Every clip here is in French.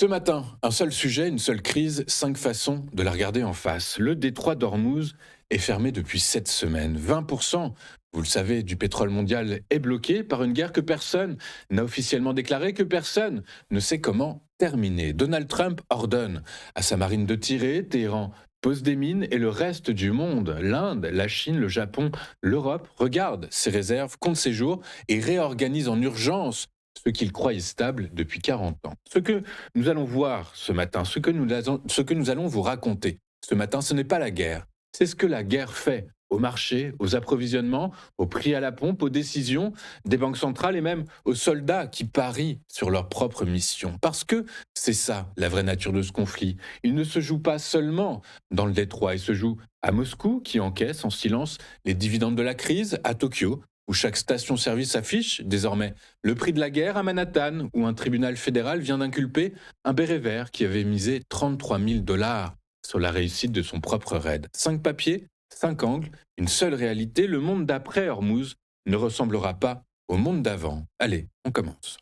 Ce matin, un seul sujet, une seule crise, 5 façons de la regarder en face. Le détroit d'Ormuz est fermé depuis 7 semaines. 20%, vous le savez, du pétrole mondial est bloqué par une guerre que personne n'a officiellement déclarée, que personne ne sait comment terminer. Donald Trump ordonne à sa marine de tirer, Téhéran pose des mines et le reste du monde, l'Inde, la Chine, le Japon, l'Europe, regarde ses réserves, compte ses jours et réorganise en urgence ce qu'il croyait stable depuis 40 ans. Ce que nous allons voir ce matin, ce que nous allons vous raconter ce matin, ce n'est pas la guerre. C'est ce que la guerre fait au marché, aux approvisionnements, au prix à la pompe, aux décisions des banques centrales et même aux soldats qui parient sur leur propre mission. Parce que c'est ça la vraie nature de ce conflit. Il ne se joue pas seulement dans le détroit, il se joue à Moscou qui encaisse en silence les dividendes de la crise, à Tokyo où chaque station-service affiche désormais le prix de la guerre, à Manhattan, où un tribunal fédéral vient d'inculper un béret vert qui avait misé 33 000 dollars sur la réussite de son propre raid. 5 papiers, 5 angles, une seule réalité, le monde d'après Hormuz ne ressemblera pas au monde d'avant. Allez, on commence.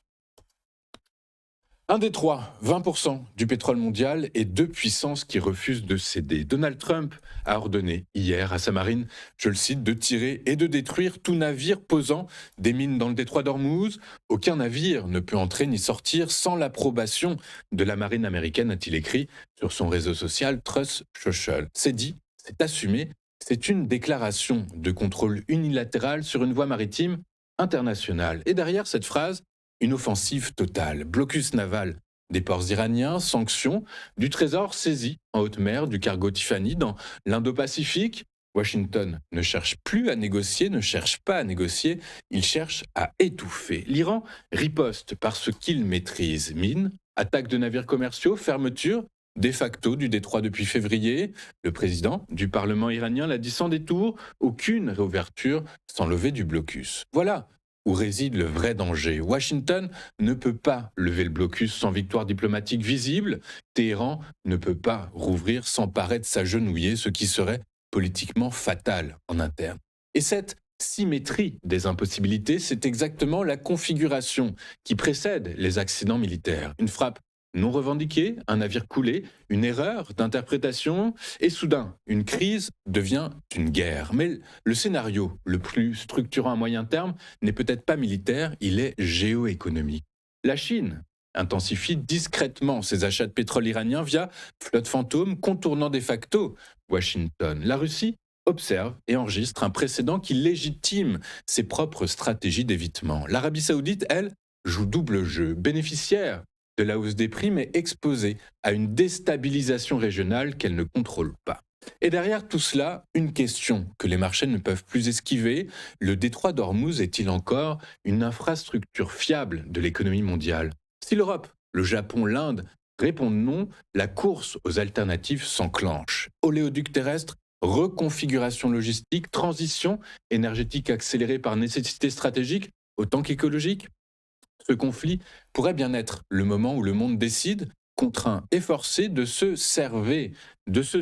Un des trois, 20% du pétrole mondial et deux puissances qui refusent de céder. Donald Trump a ordonné hier à sa marine, je le cite, de tirer et de détruire tout navire posant des mines dans le détroit d'Ormuz. Aucun navire ne peut entrer ni sortir sans l'approbation de la marine américaine, a-t-il écrit sur son réseau social Truth Social. C'est dit, c'est assumé, c'est une déclaration de contrôle unilatéral sur une voie maritime internationale. Et derrière cette phrase, une offensive totale, blocus naval des ports iraniens, sanctions, du trésor saisi en haute mer du cargo Tiffany dans l'Indo-Pacifique. Washington ne cherche plus à négocier, ne cherche pas à négocier, il cherche à étouffer. L'Iran riposte par ce qu'il maîtrise. Mines, attaque de navires commerciaux, fermeture de facto du détroit depuis février. Le président du Parlement iranien l'a dit sans détour, aucune réouverture sans lever du blocus. Voilà où réside le vrai danger. Washington ne peut pas lever le blocus sans victoire diplomatique visible. Téhéran ne peut pas rouvrir sans paraître s'agenouiller, ce qui serait politiquement fatal en interne. Et cette symétrie des impossibilités, c'est exactement la configuration qui précède les accidents militaires. Une frappe non revendiquée, un navire coulé, une erreur d'interprétation, et soudain, une crise devient une guerre. Mais le scénario le plus structurant à moyen terme n'est peut-être pas militaire, il est géoéconomique. La Chine intensifie discrètement ses achats de pétrole iranien via flotte fantôme, contournant de facto Washington. La Russie observe et enregistre un précédent qui légitime ses propres stratégies d'évitement. L'Arabie saoudite, elle, joue double jeu, bénéficiaire de la hausse des prix, mais exposée à une déstabilisation régionale qu'elle ne contrôle pas. Et derrière tout cela, une question que les marchés ne peuvent plus esquiver, le détroit d'Ormuz est-il encore une infrastructure fiable de l'économie mondiale? Si l'Europe, le Japon, l'Inde répondent non, la course aux alternatives s'enclenche. Oléoduc terrestre, reconfiguration logistique, transition énergétique accélérée par nécessité stratégique autant qu'écologique. Ce conflit pourrait bien être le moment où le monde décide, contraint et forcé, de se server, de se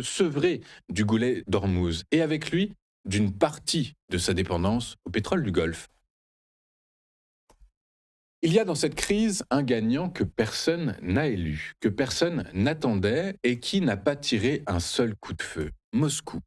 sevrer du goulet d'Ormuz et avec lui d'une partie de sa dépendance au pétrole du Golfe. Il y a dans cette crise un gagnant que personne n'a élu, que personne n'attendait et qui n'a pas tiré un seul coup de feu. Moscou.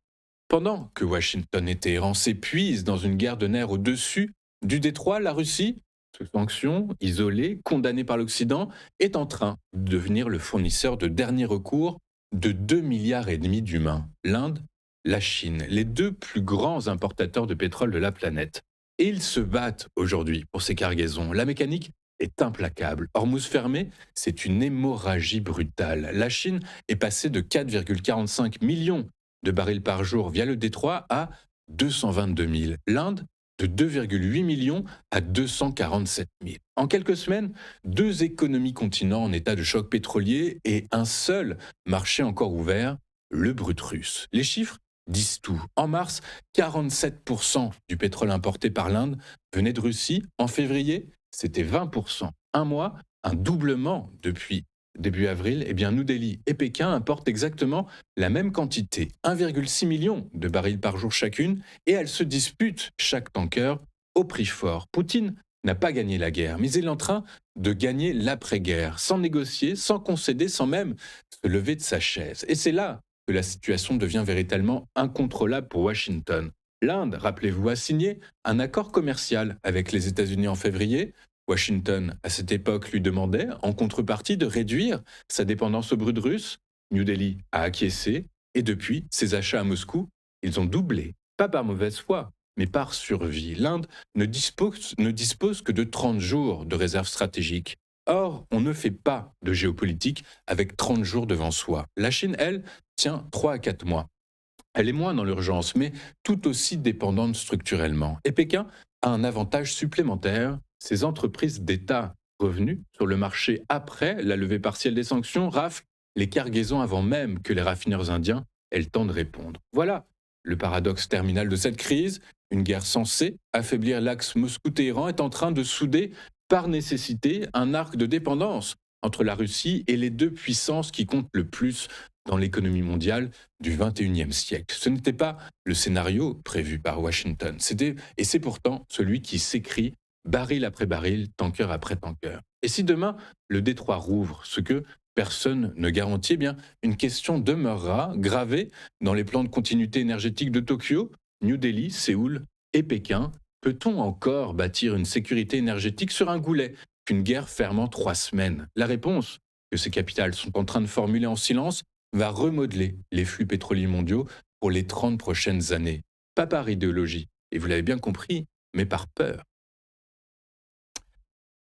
Pendant que Washington et Téhéran s'épuisent dans une guerre de nerfs au-dessus du détroit, la Russie, sous sanctions, isolée, condamnée par l'Occident, est en train de devenir le fournisseur de dernier recours de 2,5 milliards d'humains. L'Inde, la Chine, les deux plus grands importateurs de pétrole de la planète. Et ils se battent aujourd'hui pour ces cargaisons. La mécanique est implacable. Hormuz fermé, c'est une hémorragie brutale. La Chine est passée de 4,45 millions de barils par jour via le détroit à 222 000. L'Inde, de 2,8 millions à 247 000. En quelques semaines, deux économies continents en état de choc pétrolier et un seul marché encore ouvert, le brut russe. Les chiffres disent tout. En mars, 47% du pétrole importé par l'Inde venait de Russie. En février, c'était 20%. Un mois, un doublement depuis début avril. Eh bien, New Delhi et Pékin importent exactement la même quantité, 1,6 million de barils par jour chacune, et elles se disputent chaque tanker au prix fort. Poutine n'a pas gagné la guerre, mais il est en train de gagner l'après-guerre, sans négocier, sans concéder, sans même se lever de sa chaise. Et c'est là que la situation devient véritablement incontrôlable pour Washington. L'Inde, rappelez-vous, a signé un accord commercial avec les États-Unis en février. Washington, à cette époque, lui demandait, en contrepartie, de réduire sa dépendance au brut russe. New Delhi a acquiescé, et depuis, ses achats à Moscou, ils ont doublé. Pas par mauvaise foi, mais par survie. L'Inde ne dispose que de 30 jours de réserve stratégique. Or, on ne fait pas de géopolitique avec 30 jours devant soi. La Chine, elle, tient 3 à 4 mois. Elle est moins dans l'urgence, mais tout aussi dépendante structurellement. Et Pékin a un avantage supplémentaire. Ses entreprises d'État revenues sur le marché après la levée partielle des sanctions raflent les cargaisons avant même que les raffineurs indiens aient le temps de répondre. Voilà le paradoxe terminal de cette crise. Une guerre censée affaiblir l'axe Moscou-Téhéran est en train de souder par nécessité un arc de dépendance entre la Russie et les deux puissances qui comptent le plus dans l'économie mondiale du XXIe siècle. Ce n'était pas le scénario prévu par Washington, et c'est pourtant celui qui s'écrit baril après baril, tanker après tanker. Et si demain le détroit rouvre, ce que personne ne garantit, eh bien une question demeurera gravée dans les plans de continuité énergétique de Tokyo, New Delhi, Séoul et Pékin. Peut-on encore bâtir une sécurité énergétique sur un goulet qu'une guerre ferme en 3 semaines? La réponse que ces capitales sont en train de formuler en silence va remodeler les flux pétroliers mondiaux pour les 30 prochaines années. Pas par idéologie, et vous l'avez bien compris, mais par peur.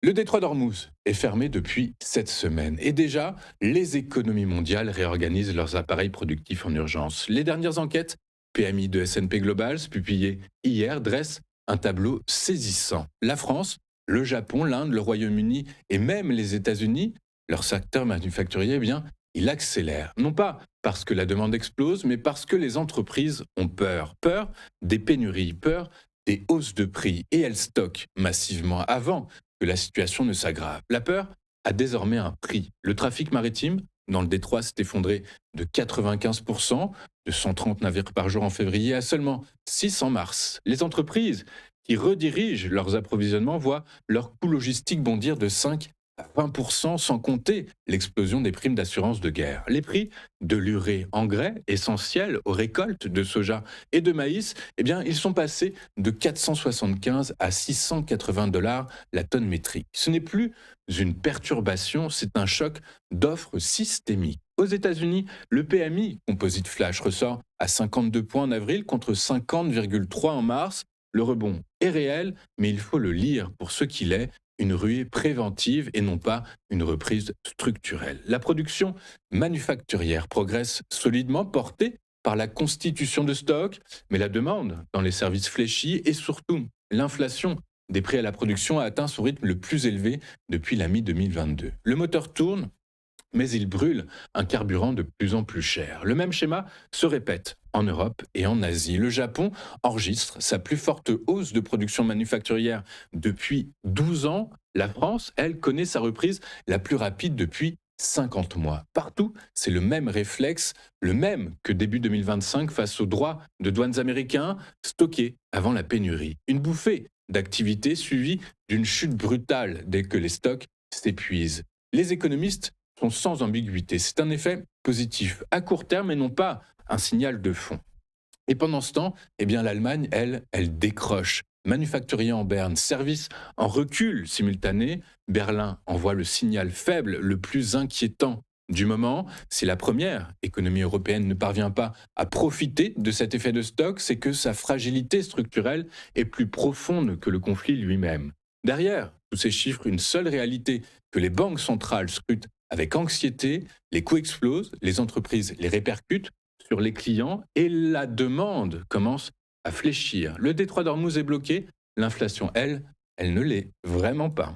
Le détroit d'Ormuz est fermé depuis 7 semaines et déjà, les économies mondiales réorganisent leurs appareils productifs en urgence. Les dernières enquêtes PMI de S&P Global, publiées hier, dressent un tableau saisissant. La France, le Japon, l'Inde, le Royaume-Uni et même les États-Unis, leur secteur manufacturier, eh bien, il accélère. Non pas parce que la demande explose, mais parce que les entreprises ont peur. Peur des pénuries, peur des hausses de prix. Et elles stockent massivement avant que la situation ne s'aggrave. La peur a désormais un prix. Le trafic maritime dans le détroit s'est effondré de 95%, de 130 navires par jour en février à seulement 6 en mars. Les entreprises qui redirigent leurs approvisionnements voient leur coût logistique bondir de 5 à 20%, sans compter l'explosion des primes d'assurance de guerre. Les prix de l'urée, engrais essentiel aux récoltes de soja et de maïs, eh bien, ils sont passés de 475 à 680 dollars la tonne métrique. Ce n'est plus une perturbation, c'est un choc d'offres systémique. Aux États-Unis, le PMI Composite Flash ressort à 52 points en avril contre 50,3 en mars. Le rebond est réel, mais il faut le lire pour ce qu'il est, une ruée préventive et non pas une reprise structurelle. La production manufacturière progresse solidement, portée par la constitution de stocks, mais la demande dans les services fléchit et surtout l'inflation des prix à la production a atteint son rythme le plus élevé depuis la mi-2022. Le moteur tourne, mais il brûle un carburant de plus en plus cher. Le même schéma se répète en Europe et en Asie. Le Japon enregistre sa plus forte hausse de production manufacturière depuis 12 ans. La France, elle, connaît sa reprise la plus rapide depuis 50 mois. Partout, c'est le même réflexe, le même que début 2025 face aux droits de douanes américains stockés avant la pénurie. Une bouffée d'activité suivie d'une chute brutale dès que les stocks s'épuisent. Les économistes sont sans ambiguïté. C'est un effet positif à court terme et non pas un signal de fond. Et pendant ce temps, eh bien, l'Allemagne, elle décroche. Manufacturier en berne, service en recul simultané, Berlin envoie le signal faible le plus inquiétant du moment. Si la première économie européenne ne parvient pas à profiter de cet effet de stock, c'est que sa fragilité structurelle est plus profonde que le conflit lui-même. Derrière tous ces chiffres, une seule réalité que les banques centrales scrutent avec anxiété, les coûts explosent, les entreprises les répercutent sur les clients et la demande commence à fléchir. Le détroit d'Ormuz est bloqué, l'inflation, elle ne l'est vraiment pas.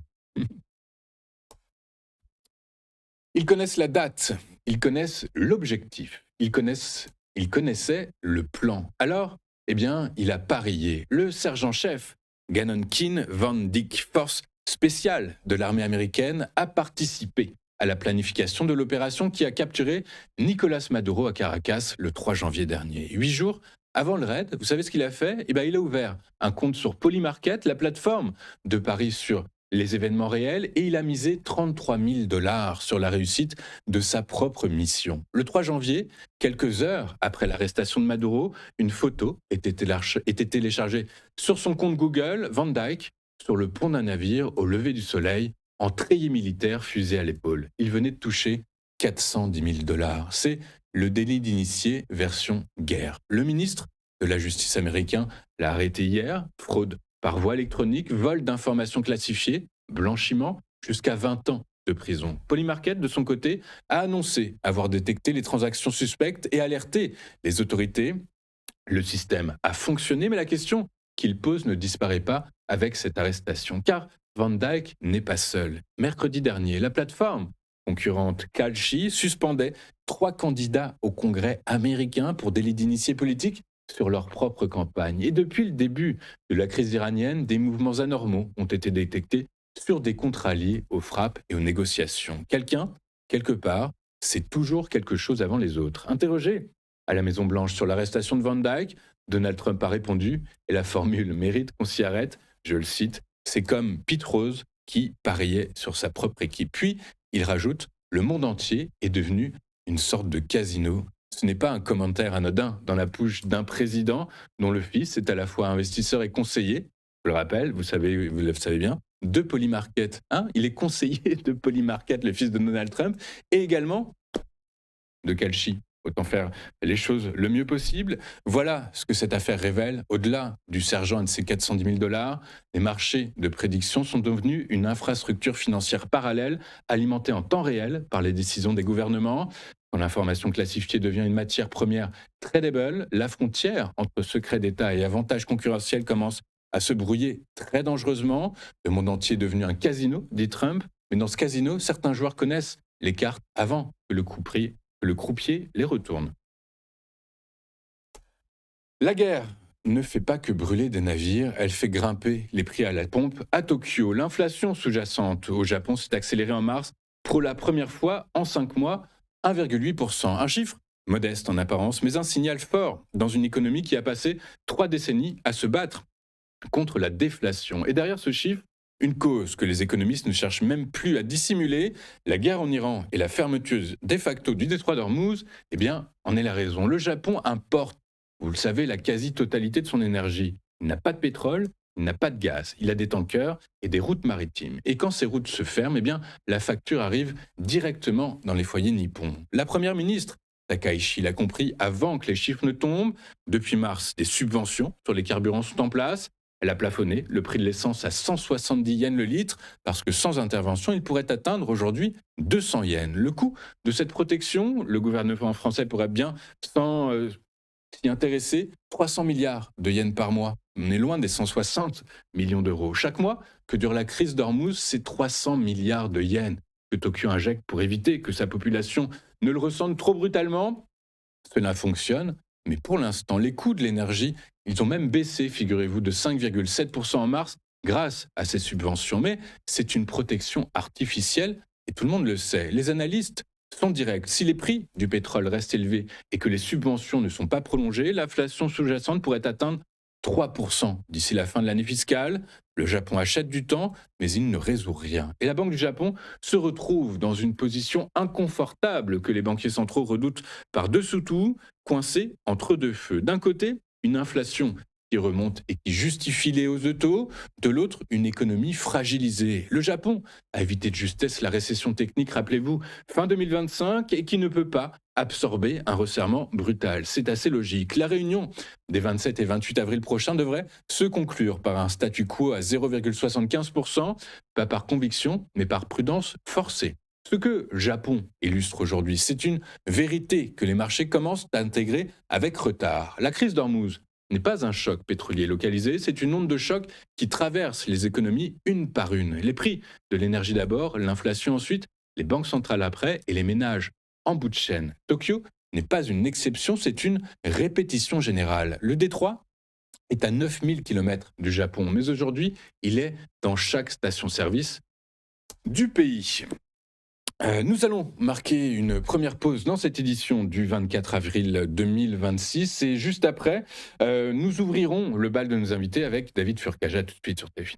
Ils connaissent la date, ils connaissent l'objectif, ils connaissaient le plan. Alors, eh bien, il a parié. Le sergent-chef Gannon Keen Van Dyck, force spéciale de l'armée américaine, a participé à la planification de l'opération qui a capturé Nicolas Maduro à Caracas le 3 janvier dernier. 8 jours Avant le raid, vous savez ce qu'il a fait? Eh ben, il a ouvert un compte sur Polymarket, la plateforme de paris sur les événements réels, et il a misé 33 000 dollars sur la réussite de sa propre mission. Le 3 janvier, quelques heures après l'arrestation de Maduro, une photo était téléchargée sur son compte Google, Van Dyke, sur le pont d'un navire au lever du soleil, en treillis militaire fusé à l'épaule. Il venait de toucher 410 000 dollars. C'est le délit d'initié version guerre. Le ministre de la Justice américain l'a arrêté hier, fraude par voie électronique, vol d'informations classifiées, blanchiment, jusqu'à 20 ans de prison. Polymarket, de son côté, a annoncé avoir détecté les transactions suspectes et alerté les autorités. Le système a fonctionné, mais la question qu'il pose ne disparaît pas avec cette arrestation, car Van Dyke n'est pas seul. Mercredi dernier, la plateforme concurrente Kalshi suspendait 3 candidats au Congrès américain pour délit d'initié politique sur leur propre campagne. Et depuis le début de la crise iranienne, des mouvements anormaux ont été détectés sur des contrats liés aux frappes et aux négociations. Quelqu'un, quelque part, sait toujours quelque chose avant les autres. Interrogé à la Maison-Blanche sur l'arrestation de Van Dyke, Donald Trump a répondu, et la formule mérite qu'on s'y arrête, je le cite, c'est comme Pete Rose qui pariait sur sa propre équipe. Puis, il rajoute, le monde entier est devenu une sorte de casino. Ce n'est pas un commentaire anodin dans la bouche d'un président dont le fils est à la fois investisseur et conseiller, je le rappelle, vous le savez bien, de Polymarket. Hein, il est conseiller de Polymarket, le fils de Donald Trump, et également de Kalshi. Autant faire les choses le mieux possible. Voilà ce que cette affaire révèle. Au-delà du sergent et de ses 410 000 dollars, les marchés de prédiction sont devenus une infrastructure financière parallèle, alimentée en temps réel par les décisions des gouvernements. Quand l'information classifiée devient une matière première tradable, la frontière entre secret d'État et avantage concurrentiel commence à se brouiller très dangereusement. Le monde entier est devenu un casino, dit Trump. Mais dans ce casino, certains joueurs connaissent les cartes avant que le croupier les retourne. La guerre ne fait pas que brûler des navires, elle fait grimper les prix à la pompe. À Tokyo, l'inflation sous-jacente au Japon s'est accélérée en mars pour la première fois en 5 mois, 1,8%. Un chiffre modeste en apparence, mais un signal fort dans une économie qui a passé 3 décennies à se battre contre la déflation. Et derrière ce chiffre, une cause que les économistes ne cherchent même plus à dissimuler, la guerre en Iran et la fermeture de facto du détroit d'Ormuz, eh bien, en est la raison. Le Japon importe, vous le savez, la quasi-totalité de son énergie. Il n'a pas de pétrole, il n'a pas de gaz, il a des tankers et des routes maritimes. Et quand ces routes se ferment, eh bien, la facture arrive directement dans les foyers nippons. La première ministre, Takaichi, l'a compris avant que les chiffres ne tombent. Depuis mars, des subventions sur les carburants sont en place. Elle a plafonné le prix de l'essence à 170 yens le litre, parce que sans intervention, il pourrait atteindre aujourd'hui 200 yens. Le coût de cette protection, le gouvernement français pourrait bien s'y intéresser, 300 milliards de yens par mois. On est loin des 160 millions d'euros. Chaque mois que dure la crise d'Ormuz, c'est 300 milliards de yens que Tokyo injecte pour éviter que sa population ne le ressente trop brutalement. Cela fonctionne, mais pour l'instant, les coûts de l'énergie, ils ont même baissé, figurez-vous, de 5,7% en mars grâce à ces subventions. Mais c'est une protection artificielle et tout le monde le sait. Les analystes sont directs. Si les prix du pétrole restent élevés et que les subventions ne sont pas prolongées, l'inflation sous-jacente pourrait atteindre 3% d'ici la fin de l'année fiscale. Le Japon achète du temps, mais il ne résout rien. Et la Banque du Japon se retrouve dans une position inconfortable que les banquiers centraux redoutent par-dessous tout, coincés entre deux feux. D'un côté, une inflation qui remonte et qui justifie les hausses de taux, de l'autre, une économie fragilisée. Le Japon a évité de justesse la récession technique, rappelez-vous, fin 2025, et qui ne peut pas absorber un resserrement brutal. C'est assez logique. La réunion des 27 et 28 avril prochains devrait se conclure par un statu quo à 0,75%, pas par conviction, mais par prudence forcée. Ce que le Japon illustre aujourd'hui, c'est une vérité que les marchés commencent à intégrer avec retard. La crise d'Ormuz n'est pas un choc pétrolier localisé, c'est une onde de choc qui traverse les économies une par une. Les prix de l'énergie d'abord, l'inflation ensuite, les banques centrales après et les ménages en bout de chaîne. Tokyo n'est pas une exception, c'est une répétition générale. Le détroit est à 9000 km du Japon, mais aujourd'hui, il est dans chaque station-service du pays. Nous allons marquer une première pause dans cette édition du 24 avril 2026 et juste après, nous ouvrirons le bal de nos invités avec David Furcaja tout de suite sur TF1.